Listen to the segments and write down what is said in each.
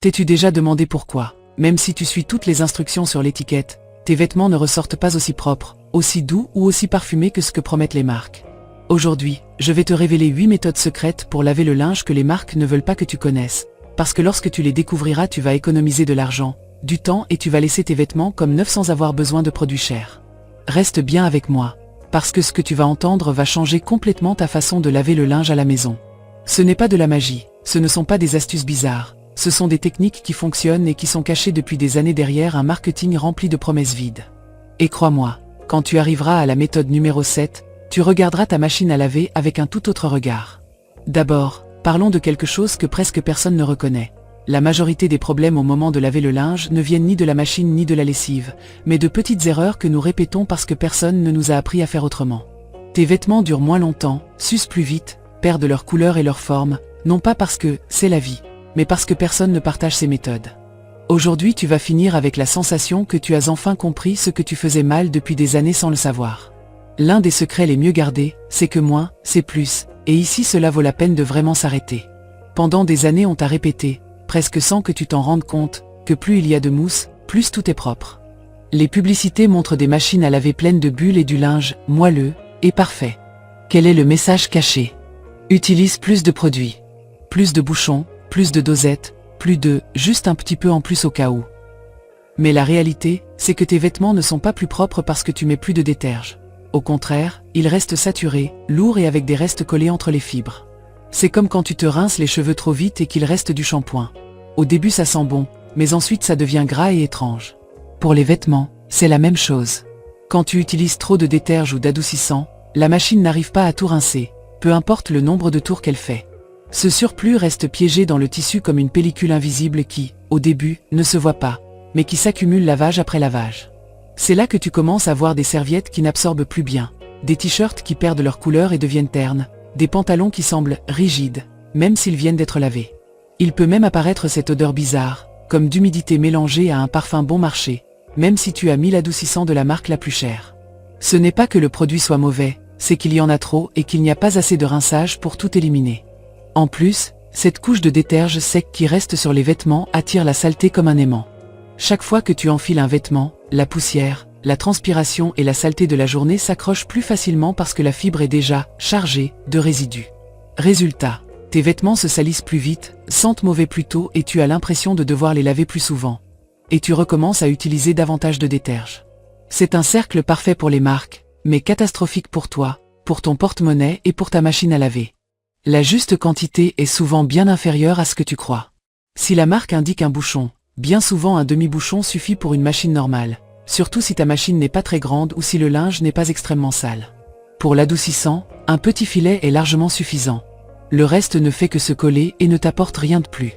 T'es-tu déjà demandé pourquoi, même si tu suis toutes les instructions sur l'étiquette, tes vêtements ne ressortent pas aussi propres, aussi doux ou aussi parfumés que ce que promettent les marques? Aujourd'hui, je vais te révéler 8 méthodes secrètes pour laver le linge que les marques ne veulent pas que tu connaisses. Parce que lorsque tu les découvriras, tu vas économiser de l'argent, du temps et tu vas laisser tes vêtements comme neufs sans avoir besoin de produits chers. Reste bien avec moi, parce que ce que tu vas entendre va changer complètement ta façon de laver le linge à la maison. Ce n'est pas de la magie, ce ne sont pas des astuces bizarres, ce sont des techniques qui fonctionnent et qui sont cachées depuis des années derrière un marketing rempli de promesses vides. Et crois-moi, quand tu arriveras à la méthode numéro 7, tu regarderas ta machine à laver avec un tout autre regard. D'abord, parlons de quelque chose que presque personne ne reconnaît. La majorité des problèmes au moment de laver le linge ne viennent ni de la machine ni de la lessive, mais de petites erreurs que nous répétons parce que personne ne nous a appris à faire autrement. Tes vêtements durent moins longtemps, s'usent plus vite, perdent leur couleur et leur forme, non pas parce que c'est la vie, mais parce que personne ne partage ces méthodes. Aujourd'hui, tu vas finir avec la sensation que tu as enfin compris ce que tu faisais mal depuis des années sans le savoir. L'un des secrets les mieux gardés, c'est que moins, c'est plus, et ici cela vaut la peine de vraiment s'arrêter. Pendant des années on t'a répété, presque sans que tu t'en rendes compte, que plus il y a de mousse, plus tout est propre. Les publicités montrent des machines à laver pleines de bulles et du linge, moelleux, et parfait. Quel est le message caché? Utilise plus de produits. Plus de bouchons, plus de dosettes, plus de « juste un petit peu en plus au cas où ». Mais la réalité, c'est que tes vêtements ne sont pas plus propres parce que tu mets plus de déterge. Au contraire, ils restent saturés, lourds et avec des restes collés entre les fibres. C'est comme quand tu te rinces les cheveux trop vite et qu'il reste du shampoing. Au début ça sent bon, mais ensuite ça devient gras et étrange. Pour les vêtements, c'est la même chose. Quand tu utilises trop de déterge ou d'adoucissant, la machine n'arrive pas à tout rincer, peu importe le nombre de tours qu'elle fait. Ce surplus reste piégé dans le tissu comme une pellicule invisible qui, au début, ne se voit pas, mais qui s'accumule lavage après lavage. C'est là que tu commences à voir des serviettes qui n'absorbent plus bien, des t-shirts qui perdent leur couleur et deviennent ternes, des pantalons qui semblent rigides, même s'ils viennent d'être lavés. Il peut même apparaître cette odeur bizarre, comme d'humidité mélangée à un parfum bon marché, même si tu as mis l'adoucissant de la marque la plus chère. Ce n'est pas que le produit soit mauvais, c'est qu'il y en a trop et qu'il n'y a pas assez de rinçage pour tout éliminer. En plus, cette couche de déterge sec qui reste sur les vêtements attire la saleté comme un aimant. Chaque fois que tu enfiles un vêtement, la poussière, la transpiration et la saleté de la journée s'accrochent plus facilement parce que la fibre est déjà chargée de résidus. Résultat, tes vêtements se salissent plus vite, sentent mauvais plus tôt et tu as l'impression de devoir les laver plus souvent. Et tu recommences à utiliser davantage de déterge. C'est un cercle parfait pour les marques, mais catastrophique pour toi, pour ton porte-monnaie et pour ta machine à laver. La juste quantité est souvent bien inférieure à ce que tu crois. Si la marque indique un bouchon, bien souvent un demi-bouchon suffit pour une machine normale, surtout si ta machine n'est pas très grande ou si le linge n'est pas extrêmement sale. Pour l'adoucissant, un petit filet est largement suffisant. Le reste ne fait que se coller et ne t'apporte rien de plus.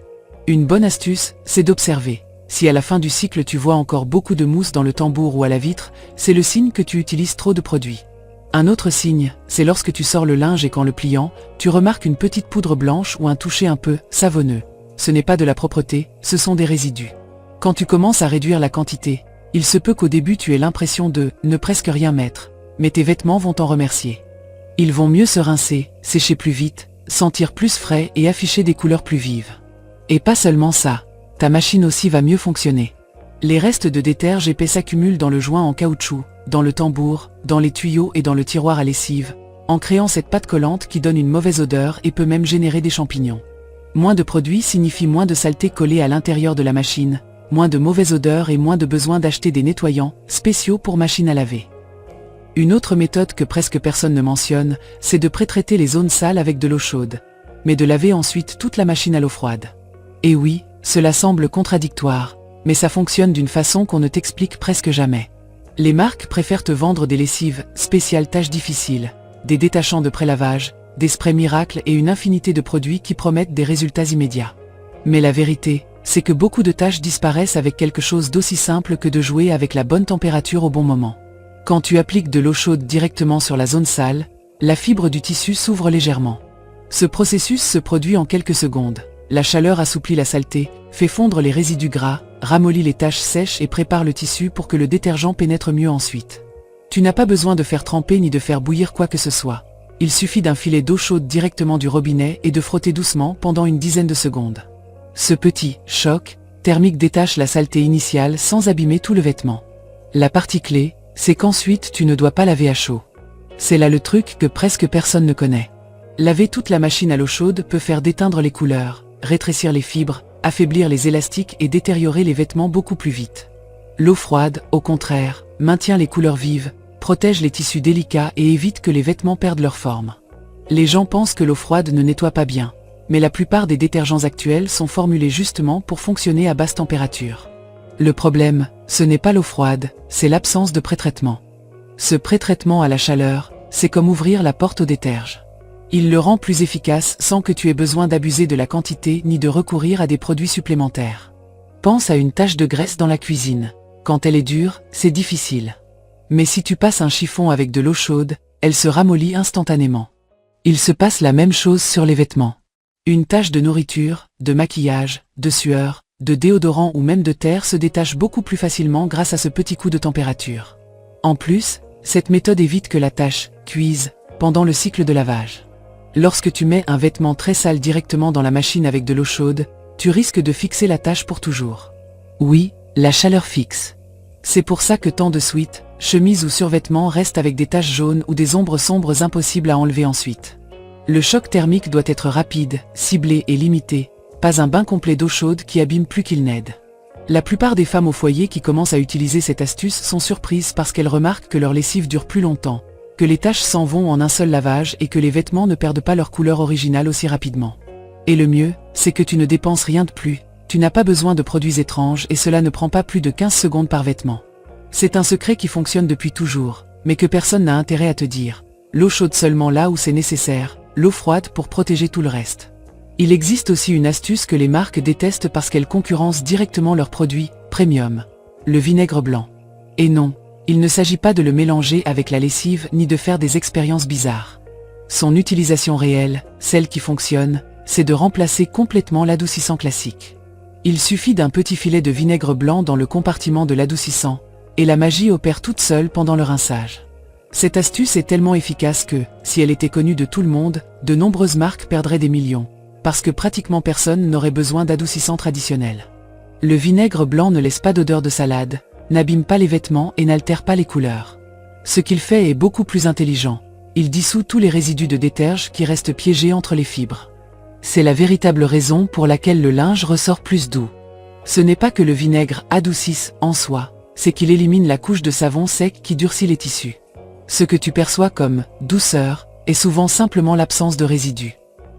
Une bonne astuce, c'est d'observer. Si à la fin du cycle tu vois encore beaucoup de mousse dans le tambour ou à la vitre, c'est le signe que tu utilises trop de produits. Un autre signe, c'est lorsque tu sors le linge et qu'en le pliant, tu remarques une petite poudre blanche ou un toucher un peu savonneux. Ce n'est pas de la propreté, ce sont des résidus. Quand tu commences à réduire la quantité, il se peut qu'au début tu aies l'impression de ne presque rien mettre, mais tes vêtements vont t'en remercier. Ils vont mieux se rincer, sécher plus vite, sentir plus frais et afficher des couleurs plus vives. Et pas seulement ça, ta machine aussi va mieux fonctionner. Les restes de déterge épais s'accumulent dans le joint en caoutchouc, dans le tambour, dans les tuyaux et dans le tiroir à lessive, en créant cette pâte collante qui donne une mauvaise odeur et peut même générer des champignons. Moins de produits signifie moins de saleté collée à l'intérieur de la machine, moins de mauvaise odeur et moins de besoin d'acheter des nettoyants spéciaux pour machine à laver. Une autre méthode que presque personne ne mentionne, c'est de pré-traiter les zones sales avec de l'eau chaude, mais de laver ensuite toute la machine à l'eau froide. Et oui, cela semble contradictoire, mais ça fonctionne d'une façon qu'on ne t'explique presque jamais. Les marques préfèrent te vendre des lessives spéciales tâches difficiles, des détachants de prélavage, des sprays miracles et une infinité de produits qui promettent des résultats immédiats. Mais la vérité, c'est que beaucoup de tâches disparaissent avec quelque chose d'aussi simple que de jouer avec la bonne température au bon moment. Quand tu appliques de l'eau chaude directement sur la zone sale, la fibre du tissu s'ouvre légèrement. Ce processus se produit en quelques secondes. La chaleur assouplit la saleté, fait fondre les résidus gras, ramollit les taches sèches et prépare le tissu pour que le détergent pénètre mieux ensuite. Tu n'as pas besoin de faire tremper ni de faire bouillir quoi que ce soit. Il suffit d'un filet d'eau chaude directement du robinet et de frotter doucement pendant une dizaine de secondes. Ce petit choc thermique détache la saleté initiale sans abîmer tout le vêtement. La partie clé, c'est qu'ensuite tu ne dois pas laver à chaud. C'est là le truc que presque personne ne connaît. Laver toute la machine à l'eau chaude peut faire déteindre les couleurs, rétrécir les fibres, affaiblir les élastiques et détériorer les vêtements beaucoup plus vite. L'eau froide, au contraire, maintient les couleurs vives, protège les tissus délicats et évite que les vêtements perdent leur forme. Les gens pensent que l'eau froide ne nettoie pas bien, mais la plupart des détergents actuels sont formulés justement pour fonctionner à basse température. Le problème, ce n'est pas l'eau froide, c'est l'absence de pré-traitement. Ce pré-traitement à la chaleur, c'est comme ouvrir la porte au déterge. Il le rend plus efficace sans que tu aies besoin d'abuser de la quantité ni de recourir à des produits supplémentaires. Pense à une tache de graisse dans la cuisine. Quand elle est dure, c'est difficile. Mais si tu passes un chiffon avec de l'eau chaude, elle se ramollit instantanément. Il se passe la même chose sur les vêtements. Une tache de nourriture, de maquillage, de sueur, de déodorant ou même de terre se détache beaucoup plus facilement grâce à ce petit coup de température. En plus, cette méthode évite que la tache cuise pendant le cycle de lavage. Lorsque tu mets un vêtement très sale directement dans la machine avec de l'eau chaude, tu risques de fixer la tache pour toujours. Oui, la chaleur fixe. C'est pour ça que tant de sweats, chemises ou survêtements restent avec des taches jaunes ou des ombres sombres impossibles à enlever ensuite. Le choc thermique doit être rapide, ciblé et limité, pas un bain complet d'eau chaude qui abîme plus qu'il n'aide. La plupart des femmes au foyer qui commencent à utiliser cette astuce sont surprises parce qu'elles remarquent que leur lessive dure plus longtemps, que les taches s'en vont en un seul lavage et que les vêtements ne perdent pas leur couleur originale aussi rapidement. Et le mieux, c'est que tu ne dépenses rien de plus, tu n'as pas besoin de produits étranges et cela ne prend pas plus de 15 secondes par vêtement. C'est un secret qui fonctionne depuis toujours, mais que personne n'a intérêt à te dire. L'eau chaude seulement là où c'est nécessaire, l'eau froide pour protéger tout le reste. Il existe aussi une astuce que les marques détestent parce qu'elles concurrencent directement leurs produits premium, le vinaigre blanc. Et non, il ne s'agit pas de le mélanger avec la lessive ni de faire des expériences bizarres. Son utilisation réelle, celle qui fonctionne, c'est de remplacer complètement l'adoucissant classique. Il suffit d'un petit filet de vinaigre blanc dans le compartiment de l'adoucissant, et la magie opère toute seule pendant le rinçage. Cette astuce est tellement efficace que, si elle était connue de tout le monde, de nombreuses marques perdraient des millions, parce que pratiquement personne n'aurait besoin d'adoucissant traditionnel. Le vinaigre blanc ne laisse pas d'odeur de salade, n'abîme pas les vêtements et n'altère pas les couleurs. Ce qu'il fait est beaucoup plus intelligent. Il dissout tous les résidus de déterge qui restent piégés entre les fibres. C'est la véritable raison pour laquelle le linge ressort plus doux. Ce n'est pas que le vinaigre adoucisse en soi, c'est qu'il élimine la couche de savon sec qui durcit les tissus. Ce que tu perçois comme douceur est souvent simplement l'absence de résidus.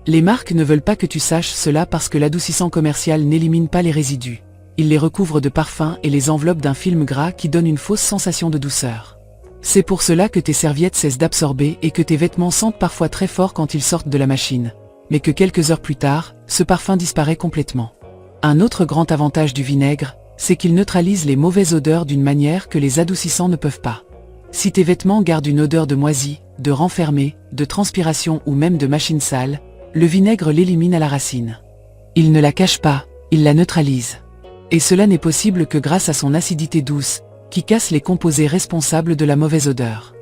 Les marques ne veulent pas que tu saches cela parce que l'adoucissant commercial n'élimine pas les résidus. Il les recouvre de parfums et les enveloppe d'un film gras qui donne une fausse sensation de douceur. C'est pour cela que tes serviettes cessent d'absorber et que tes vêtements sentent parfois très fort quand ils sortent de la machine. Mais que quelques heures plus tard, ce parfum disparaît complètement. Un autre grand avantage du vinaigre, c'est qu'il neutralise les mauvaises odeurs d'une manière que les adoucissants ne peuvent pas. Si tes vêtements gardent une odeur de moisi, de renfermé, de transpiration ou même de machine sale, le vinaigre l'élimine à la racine. Il ne la cache pas, il la neutralise. Et cela n'est possible que grâce à son acidité douce, qui casse les composés responsables de la mauvaise odeur.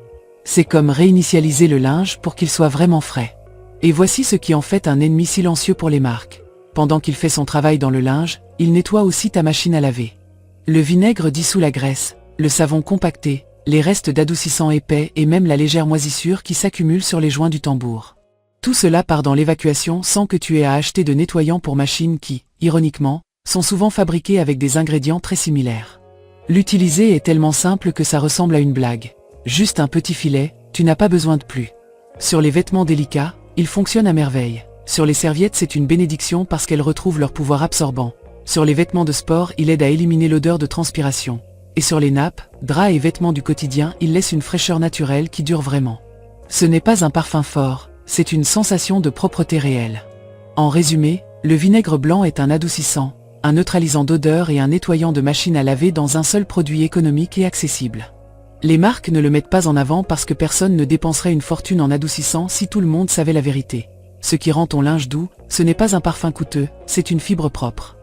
C'est comme réinitialiser le linge pour qu'il soit vraiment frais. Et voici ce qui en fait un ennemi silencieux pour les marques. Pendant qu'il fait son travail dans le linge, il nettoie aussi ta machine à laver. Le vinaigre dissout la graisse, le savon compacté, les restes d'adoucissant épais et même la légère moisissure qui s'accumule sur les joints du tambour. Tout cela part dans l'évacuation sans que tu aies à acheter de nettoyants pour machines qui, ironiquement, sont souvent fabriqués avec des ingrédients très similaires. L'utiliser est tellement simple que ça ressemble à une blague. Juste un petit filet, tu n'as pas besoin de plus. Sur les vêtements délicats, il fonctionne à merveille. Sur les serviettes, c'est une bénédiction parce qu'elles retrouvent leur pouvoir absorbant. Sur les vêtements de sport, il aide à éliminer l'odeur de transpiration. Et sur les nappes, draps et vêtements du quotidien, il laisse une fraîcheur naturelle qui dure vraiment. Ce n'est pas un parfum fort, c'est une sensation de propreté réelle. En résumé, le vinaigre blanc est un adoucissant, un neutralisant d'odeur et un nettoyant de machine à laver dans un seul produit économique et accessible. Les marques ne le mettent pas en avant parce que personne ne dépenserait une fortune en adoucissant si tout le monde savait la vérité. Ce qui rend ton linge doux, ce n'est pas un parfum coûteux, c'est une fibre propre.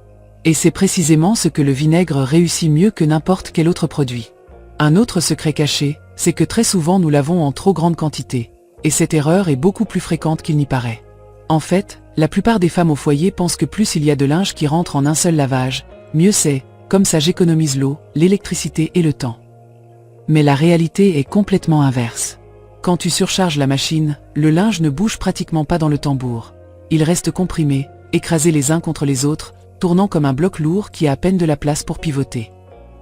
Et c'est précisément ce que le vinaigre réussit mieux que n'importe quel autre produit. Un autre secret caché, c'est que très souvent nous lavons en trop grande quantité. Et cette erreur est beaucoup plus fréquente qu'il n'y paraît. En fait, La plupart des femmes au foyer pensent que plus il y a de linge qui rentre en un seul lavage, mieux c'est, comme ça j'économise l'eau, l'électricité et le temps. Mais la réalité est complètement inverse. Quand tu surcharges la machine, le linge ne bouge pratiquement pas dans le tambour. Il reste comprimé, écrasé les uns contre les autres, tournant comme un bloc lourd qui a à peine de la place pour pivoter.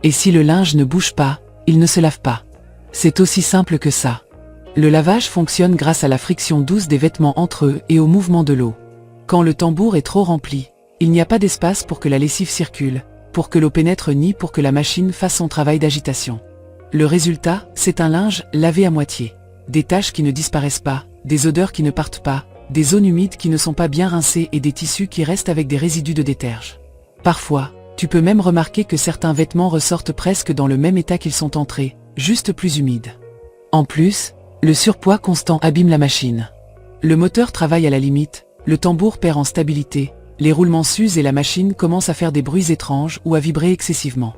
Et si le linge ne bouge pas, il ne se lave pas. C'est aussi simple que ça. Le lavage fonctionne grâce à la friction douce des vêtements entre eux et au mouvement de l'eau. Quand le tambour est trop rempli, il n'y a pas d'espace pour que la lessive circule, pour que l'eau pénètre ni pour que la machine fasse son travail d'agitation. Le résultat, c'est un linge lavé à moitié. Des taches qui ne disparaissent pas, des odeurs qui ne partent pas, des zones humides qui ne sont pas bien rincées et des tissus qui restent avec des résidus de déterge. Parfois, tu peux même remarquer que certains vêtements ressortent presque dans le même état qu'ils sont entrés, juste plus humides. En plus, le surpoids constant abîme la machine. Le moteur travaille à la limite, le tambour perd en stabilité, les roulements s'usent et la machine commence à faire des bruits étranges ou à vibrer excessivement.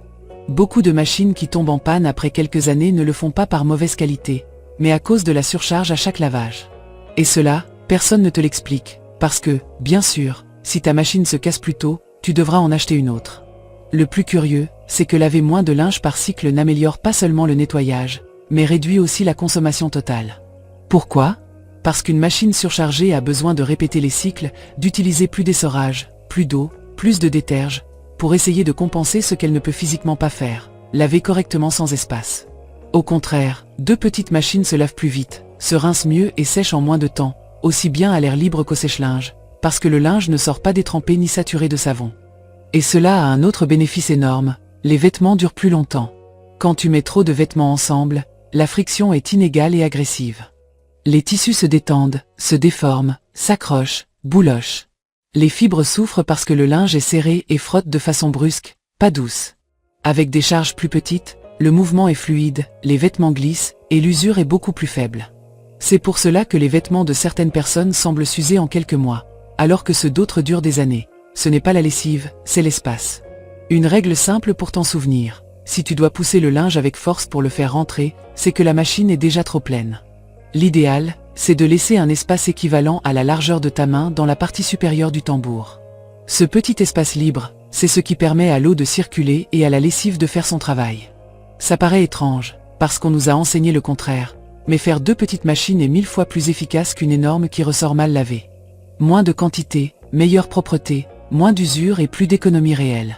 Beaucoup de machines qui tombent en panne après quelques années ne le font pas par mauvaise qualité, mais à cause de la surcharge à chaque lavage. Et cela, personne ne te l'explique, parce que, bien sûr, si ta machine se casse plus tôt, tu devras en acheter une autre. Le plus curieux, c'est que laver moins de linge par cycle n'améliore pas seulement le nettoyage, mais réduit aussi la consommation totale. Pourquoi ? Parce qu'une machine surchargée a besoin de répéter les cycles, d'utiliser plus d'essorage, plus d'eau, plus de déterge, pour essayer de compenser ce qu'elle ne peut physiquement pas faire, laver correctement sans espace. Au contraire, deux petites machines se lavent plus vite, se rincent mieux et sèchent en moins de temps, aussi bien à l'air libre qu'au sèche-linge, parce que le linge ne sort pas détrempé ni saturé de savon. Et cela a un autre bénéfice énorme, les vêtements durent plus longtemps. Quand tu mets trop de vêtements ensemble, la friction est inégale et agressive. Les tissus se détendent, se déforment, s'accrochent, boulochent. Les fibres souffrent parce que le linge est serré et frotte de façon brusque, pas douce. Avec des charges plus petites, le mouvement est fluide, les vêtements glissent, et l'usure est beaucoup plus faible. C'est pour cela que les vêtements de certaines personnes semblent s'user en quelques mois, alors que ceux d'autres durent des années. Ce n'est pas la lessive, c'est l'espace. Une règle simple pour t'en souvenir. Si tu dois pousser le linge avec force pour le faire rentrer, c'est que la machine est déjà trop pleine. L'idéal, c'est de laisser un espace équivalent à la largeur de ta main dans la partie supérieure du tambour. Ce petit espace libre, c'est ce qui permet à l'eau de circuler et à la lessive de faire son travail. Ça paraît étrange, parce qu'on nous a enseigné le contraire, mais faire deux petites machines est 1000 fois plus efficace qu'une énorme qui ressort mal lavée. Moins de quantité, meilleure propreté, moins d'usure et plus d'économie réelle.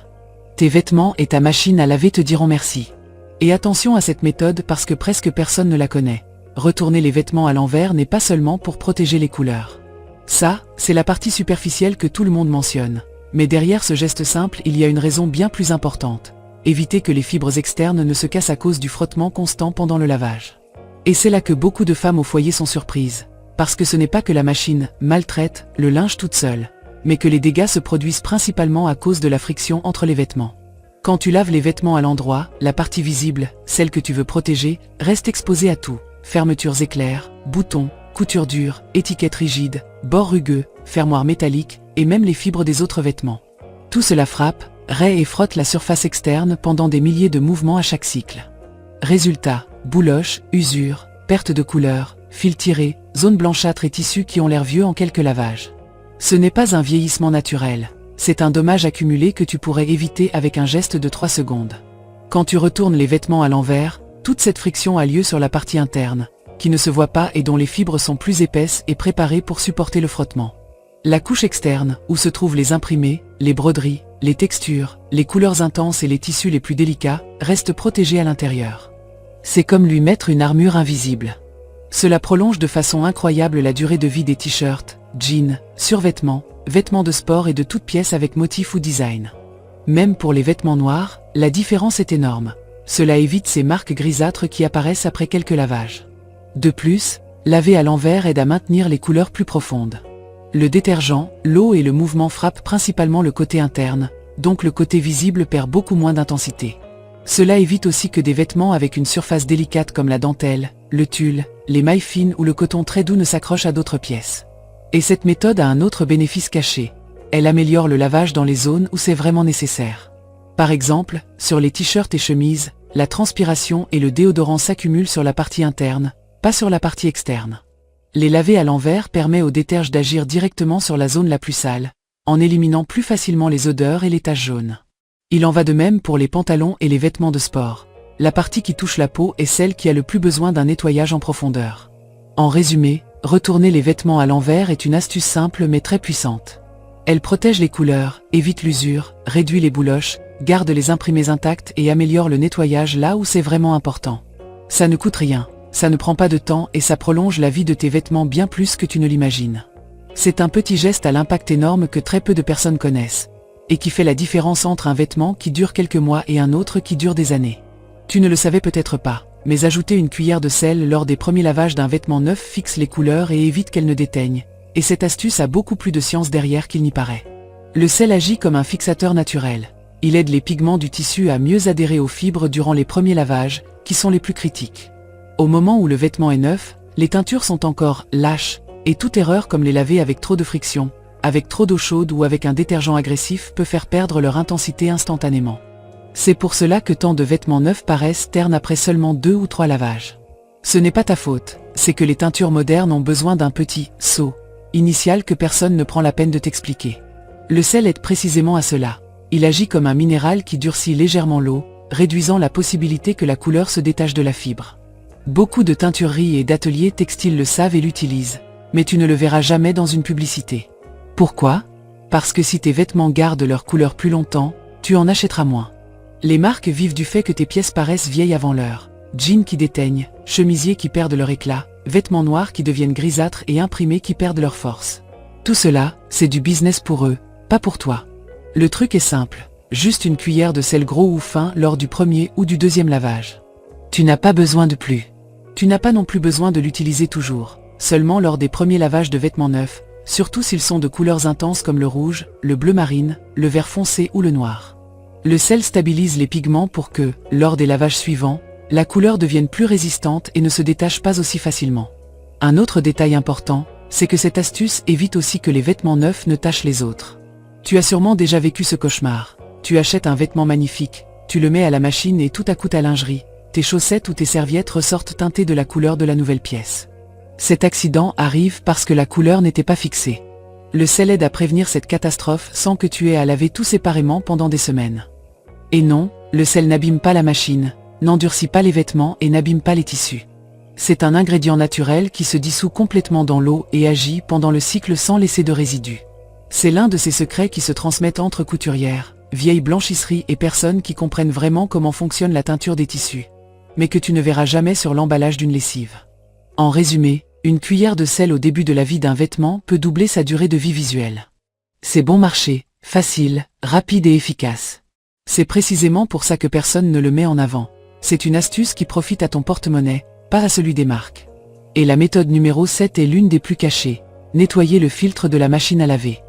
Tes vêtements et ta machine à laver te diront merci. Et attention à cette méthode parce que presque personne ne la connaît. Retourner les vêtements à l'envers n'est pas seulement pour protéger les couleurs. Ça, c'est la partie superficielle que tout le monde mentionne. Mais derrière ce geste simple, il y a une raison bien plus importante. Éviter que les fibres externes ne se cassent à cause du frottement constant pendant le lavage. Et c'est là que beaucoup de femmes au foyer sont surprises. Parce que ce n'est pas que la machine maltraite le linge toute seule, mais que les dégâts se produisent principalement à cause de la friction entre les vêtements. Quand tu laves les vêtements à l'endroit, la partie visible, celle que tu veux protéger, reste exposée à tout. Fermetures éclairs, boutons, coutures dures, étiquettes rigides, bords rugueux, fermoirs métalliques, et même les fibres des autres vêtements. Tout cela frappe, raie et frotte la surface externe pendant des milliers de mouvements à chaque cycle. Résultat, bouloches, usure, perte de couleur, fils tirés, zones blanchâtres et tissus qui ont l'air vieux en quelques lavages. Ce n'est pas un vieillissement naturel, c'est un dommage accumulé que tu pourrais éviter avec un geste de 3 secondes. Quand tu retournes les vêtements à l'envers, toute cette friction a lieu sur la partie interne, qui ne se voit pas et dont les fibres sont plus épaisses et préparées pour supporter le frottement. La couche externe, où se trouvent les imprimés, les broderies, les textures, les couleurs intenses et les tissus les plus délicats, reste protégée à l'intérieur. C'est comme lui mettre une armure invisible. Cela prolonge de façon incroyable la durée de vie des t-shirts, jeans, survêtements, vêtements de sport et de toutes pièces avec motif ou design. Même pour les vêtements noirs, la différence est énorme. Cela évite ces marques grisâtres qui apparaissent après quelques lavages. De plus, laver à l'envers aide à maintenir les couleurs plus profondes. Le détergent, l'eau et le mouvement frappent principalement le côté interne, donc le côté visible perd beaucoup moins d'intensité. Cela évite aussi que des vêtements avec une surface délicate comme la dentelle, le tulle, les mailles fines ou le coton très doux ne s'accrochent à d'autres pièces. Et cette méthode a un autre bénéfice caché. Elle améliore le lavage dans les zones où c'est vraiment nécessaire. Par exemple, sur les t-shirts et chemises, la transpiration et le déodorant s'accumulent sur la partie interne, pas sur la partie externe. Les laver à l'envers permet au déterge d'agir directement sur la zone la plus sale, en éliminant plus facilement les odeurs et les taches jaunes. Il en va de même pour les pantalons et les vêtements de sport. La partie qui touche la peau est celle qui a le plus besoin d'un nettoyage en profondeur. En résumé, retourner les vêtements à l'envers est une astuce simple mais très puissante. Elle protège les couleurs, évite l'usure, réduit les bouloches, garde les imprimés intacts et améliore le nettoyage là où c'est vraiment important. Ça ne coûte rien, ça ne prend pas de temps et ça prolonge la vie de tes vêtements bien plus que tu ne l'imagines. C'est un petit geste à l'impact énorme que très peu de personnes connaissent, et qui fait la différence entre un vêtement qui dure quelques mois et un autre qui dure des années. Tu ne le savais peut-être pas, mais ajouter une cuillère de sel lors des premiers lavages d'un vêtement neuf fixe les couleurs et évite qu'elles ne déteignent, et cette astuce a beaucoup plus de science derrière qu'il n'y paraît. Le sel agit comme un fixateur naturel. Il aide les pigments du tissu à mieux adhérer aux fibres durant les premiers lavages, qui sont les plus critiques. Au moment où le vêtement est neuf, les teintures sont encore lâches, et toute erreur comme les laver avec trop de friction, avec trop d'eau chaude ou avec un détergent agressif peut faire perdre leur intensité instantanément. C'est pour cela que tant de vêtements neufs paraissent ternes après seulement 2 ou 3 lavages. Ce n'est pas ta faute, c'est que les teintures modernes ont besoin d'un petit « saut » initial que personne ne prend la peine de t'expliquer. Le sel aide précisément à cela. Il agit comme un minéral qui durcit légèrement l'eau, réduisant la possibilité que la couleur se détache de la fibre. Beaucoup de teintureries et d'ateliers textiles le savent et l'utilisent, mais tu ne le verras jamais dans une publicité. Pourquoi? Parce que si tes vêtements gardent leur couleur plus longtemps, tu en achèteras moins. Les marques vivent du fait que tes pièces paraissent vieilles avant l'heure. Jeans qui déteignent, chemisiers qui perdent leur éclat, vêtements noirs qui deviennent grisâtres et imprimés qui perdent leur force. Tout cela, c'est du business pour eux, pas pour toi. Le truc est simple, juste une cuillère de sel gros ou fin lors du premier ou du deuxième lavage. Tu n'as pas besoin de plus. Tu n'as pas non plus besoin de l'utiliser toujours, seulement lors des premiers lavages de vêtements neufs, surtout s'ils sont de couleurs intenses comme le rouge, le bleu marine, le vert foncé ou le noir. Le sel stabilise les pigments pour que, lors des lavages suivants, la couleur devienne plus résistante et ne se détache pas aussi facilement. Un autre détail important, c'est que cette astuce évite aussi que les vêtements neufs ne tachent les autres. Tu as sûrement déjà vécu ce cauchemar. Tu achètes un vêtement magnifique, tu le mets à la machine et tout à coup ta lingerie, tes chaussettes ou tes serviettes ressortent teintées de la couleur de la nouvelle pièce. Cet accident arrive parce que la couleur n'était pas fixée. Le sel aide à prévenir cette catastrophe sans que tu aies à laver tout séparément pendant des semaines. Et non, le sel n'abîme pas la machine, n'endurcit pas les vêtements et n'abîme pas les tissus. C'est un ingrédient naturel qui se dissout complètement dans l'eau et agit pendant le cycle sans laisser de résidus. C'est l'un de ces secrets qui se transmettent entre couturières, vieilles blanchisseries et personnes qui comprennent vraiment comment fonctionne la teinture des tissus, mais que tu ne verras jamais sur l'emballage d'une lessive. En résumé, une cuillère de sel au début de la vie d'un vêtement peut doubler sa durée de vie visuelle. C'est bon marché, facile, rapide et efficace. C'est précisément pour ça que personne ne le met en avant. C'est une astuce qui profite à ton porte-monnaie, pas à celui des marques. Et la méthode numéro 7 est l'une des plus cachées. Nettoyer le filtre de la machine à laver.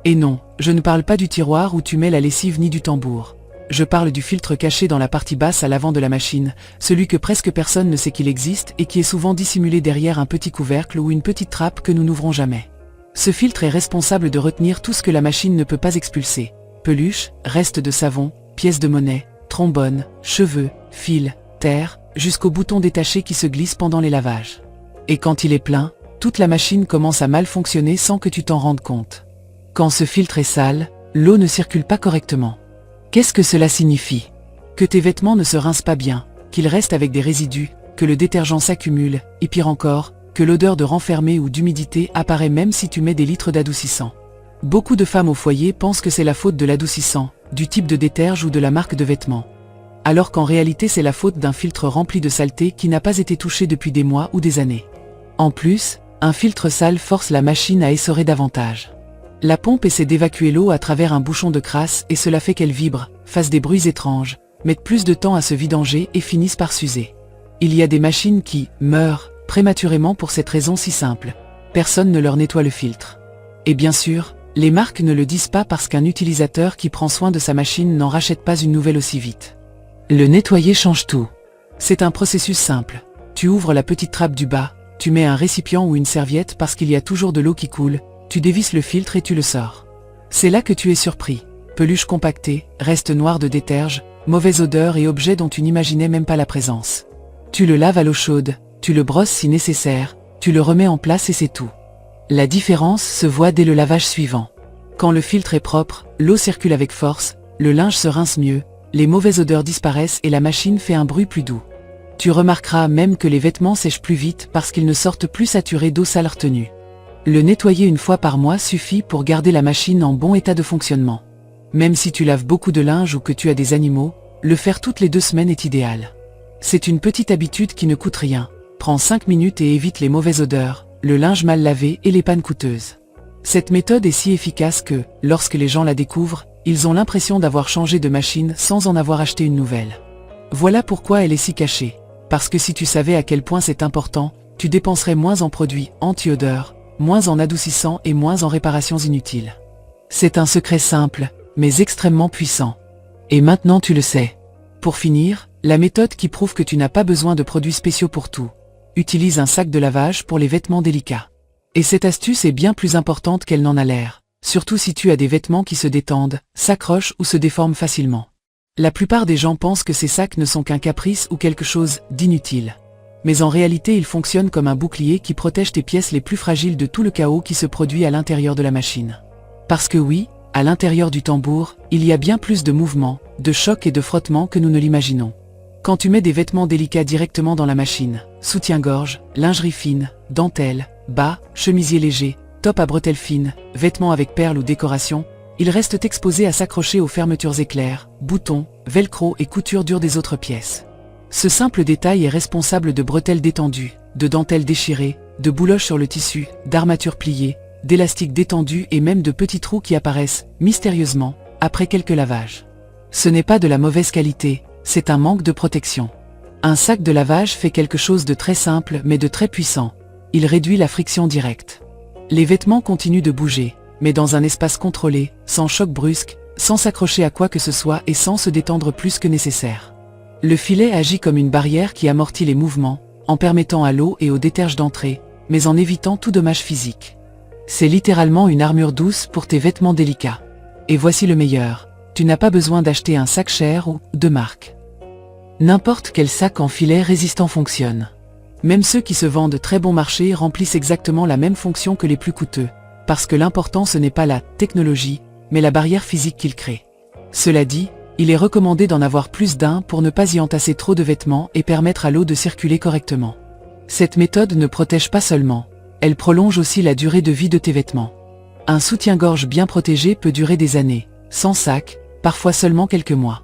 Et non, je ne parle pas du tiroir où tu mets la lessive ni du tambour. Je parle du filtre caché dans la partie basse à l'avant de la machine, celui que presque personne ne sait qu'il existe et qui est souvent dissimulé derrière un petit couvercle ou une petite trappe que nous n'ouvrons jamais. Ce filtre est responsable de retenir tout ce que la machine ne peut pas expulser. Peluches, restes de savon, pièces de monnaie, trombones, cheveux, fils, terre, jusqu'aux boutons détachés qui se glissent pendant les lavages. Et quand il est plein, toute la machine commence à mal fonctionner sans que tu t'en rendes compte. Quand ce filtre est sale, l'eau ne circule pas correctement. Qu'est-ce que cela signifie? Que tes vêtements ne se rincent pas bien, qu'ils restent avec des résidus, que le détergent s'accumule, et pire encore, que l'odeur de renfermé ou d'humidité apparaît même si tu mets des litres d'adoucissant. Beaucoup de femmes au foyer pensent que c'est la faute de l'adoucissant, du type de déterge ou de la marque de vêtements. Alors qu'en réalité c'est la faute d'un filtre rempli de saleté qui n'a pas été touché depuis des mois ou des années. En plus, un filtre sale force la machine à essorer davantage. La pompe essaie d'évacuer l'eau à travers un bouchon de crasse et cela fait qu'elle vibre, fasse des bruits étranges, mette plus de temps à se vidanger et finisse par s'user. Il y a des machines qui meurent prématurément pour cette raison si simple. Personne ne leur nettoie le filtre. Et bien sûr, les marques ne le disent pas parce qu'un utilisateur qui prend soin de sa machine n'en rachète pas une nouvelle aussi vite. Le nettoyer change tout. C'est un processus simple. Tu ouvres la petite trappe du bas, tu mets un récipient ou une serviette parce qu'il y a toujours de l'eau qui coule, tu dévisses le filtre et tu le sors. C'est là que tu es surpris. Peluche compactée, reste noir de déterge, mauvaise odeur et objets dont tu n'imaginais même pas la présence. Tu le laves à l'eau chaude, tu le brosses si nécessaire, tu le remets en place et c'est tout. La différence se voit dès le lavage suivant. Quand le filtre est propre, l'eau circule avec force, le linge se rince mieux, les mauvaises odeurs disparaissent et la machine fait un bruit plus doux. Tu remarqueras même que les vêtements sèchent plus vite parce qu'ils ne sortent plus saturés d'eau sale retenue. Le nettoyer une fois par mois suffit pour garder la machine en bon état de fonctionnement. Même si tu laves beaucoup de linge ou que tu as des animaux, le faire toutes les 2 semaines est idéal. C'est une petite habitude qui ne coûte rien. Prends 5 minutes et évite les mauvaises odeurs, le linge mal lavé et les pannes coûteuses. Cette méthode est si efficace que, lorsque les gens la découvrent, ils ont l'impression d'avoir changé de machine sans en avoir acheté une nouvelle. Voilà pourquoi elle est si cachée. Parce que si tu savais à quel point c'est important, tu dépenserais moins en produits anti-odeur, moins en adoucissants et moins en réparations inutiles. C'est un secret simple, mais extrêmement puissant. Et maintenant tu le sais. Pour finir, la méthode qui prouve que tu n'as pas besoin de produits spéciaux pour tout. Utilise un sac de lavage pour les vêtements délicats. Et cette astuce est bien plus importante qu'elle n'en a l'air, surtout si tu as des vêtements qui se détendent, s'accrochent ou se déforment facilement. La plupart des gens pensent que ces sacs ne sont qu'un caprice ou quelque chose d'inutile. Mais en réalité ils fonctionnent comme un bouclier qui protège tes pièces les plus fragiles de tout le chaos qui se produit à l'intérieur de la machine. Parce que oui, à l'intérieur du tambour, il y a bien plus de mouvements, de chocs et de frottements que nous ne l'imaginons. Quand tu mets des vêtements délicats directement dans la machine, soutien-gorge, lingerie fine, dentelle, bas, chemisier léger, top à bretelles fines, vêtements avec perles ou décorations, ils restent exposés à s'accrocher aux fermetures éclairs, boutons, velcro et coutures dures des autres pièces. Ce simple détail est responsable de bretelles détendues, de dentelles déchirées, de bouloches sur le tissu, d'armatures pliées, d'élastiques détendus et même de petits trous qui apparaissent, mystérieusement, après quelques lavages. Ce n'est pas de la mauvaise qualité, c'est un manque de protection. Un sac de lavage fait quelque chose de très simple mais de très puissant. Il réduit la friction directe. Les vêtements continuent de bouger, mais dans un espace contrôlé, sans choc brusque, sans s'accrocher à quoi que ce soit et sans se détendre plus que nécessaire. Le filet agit comme une barrière qui amortit les mouvements, en permettant à l'eau et au déterge d'entrer, mais en évitant tout dommage physique. C'est littéralement une armure douce pour tes vêtements délicats. Et voici le meilleur, tu n'as pas besoin d'acheter un sac cher ou de marque. N'importe quel sac en filet résistant fonctionne. Même ceux qui se vendent très bon marché remplissent exactement la même fonction que les plus coûteux, parce que l'important ce n'est pas la technologie, mais la barrière physique qu'ils créent. Cela dit, il est recommandé d'en avoir plus d'un pour ne pas y entasser trop de vêtements et permettre à l'eau de circuler correctement. Cette méthode ne protège pas seulement, elle prolonge aussi la durée de vie de tes vêtements. Un soutien-gorge bien protégé peut durer des années, sans sac, parfois seulement quelques mois.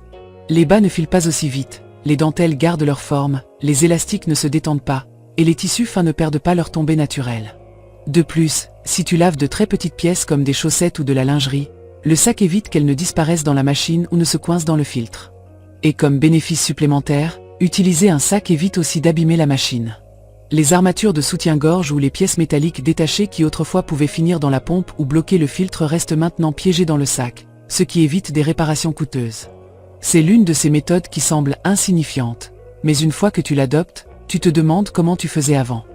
Les bas ne filent pas aussi vite, les dentelles gardent leur forme, les élastiques ne se détendent pas, et les tissus fins ne perdent pas leur tombée naturelle. De plus, si tu laves de très petites pièces comme des chaussettes ou de la lingerie, le sac évite qu'elles ne disparaissent dans la machine ou ne se coincent dans le filtre. Et comme bénéfice supplémentaire, utiliser un sac évite aussi d'abîmer la machine. Les armatures de soutien-gorge ou les pièces métalliques détachées qui autrefois pouvaient finir dans la pompe ou bloquer le filtre restent maintenant piégées dans le sac, ce qui évite des réparations coûteuses. C'est l'une de ces méthodes qui semble insignifiante, mais une fois que tu l'adoptes, tu te demandes comment tu faisais avant.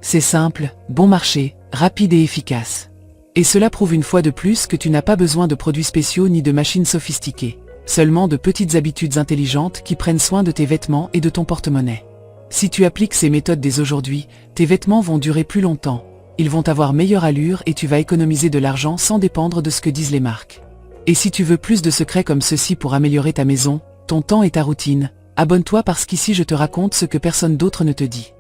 C'est simple, bon marché, rapide et efficace. Et cela prouve une fois de plus que tu n'as pas besoin de produits spéciaux ni de machines sophistiquées, seulement de petites habitudes intelligentes qui prennent soin de tes vêtements et de ton porte-monnaie. Si tu appliques ces méthodes dès aujourd'hui, tes vêtements vont durer plus longtemps, ils vont avoir meilleure allure et tu vas économiser de l'argent sans dépendre de ce que disent les marques. Et si tu veux plus de secrets comme ceci pour améliorer ta maison, ton temps et ta routine, abonne-toi parce qu'ici je te raconte ce que personne d'autre ne te dit.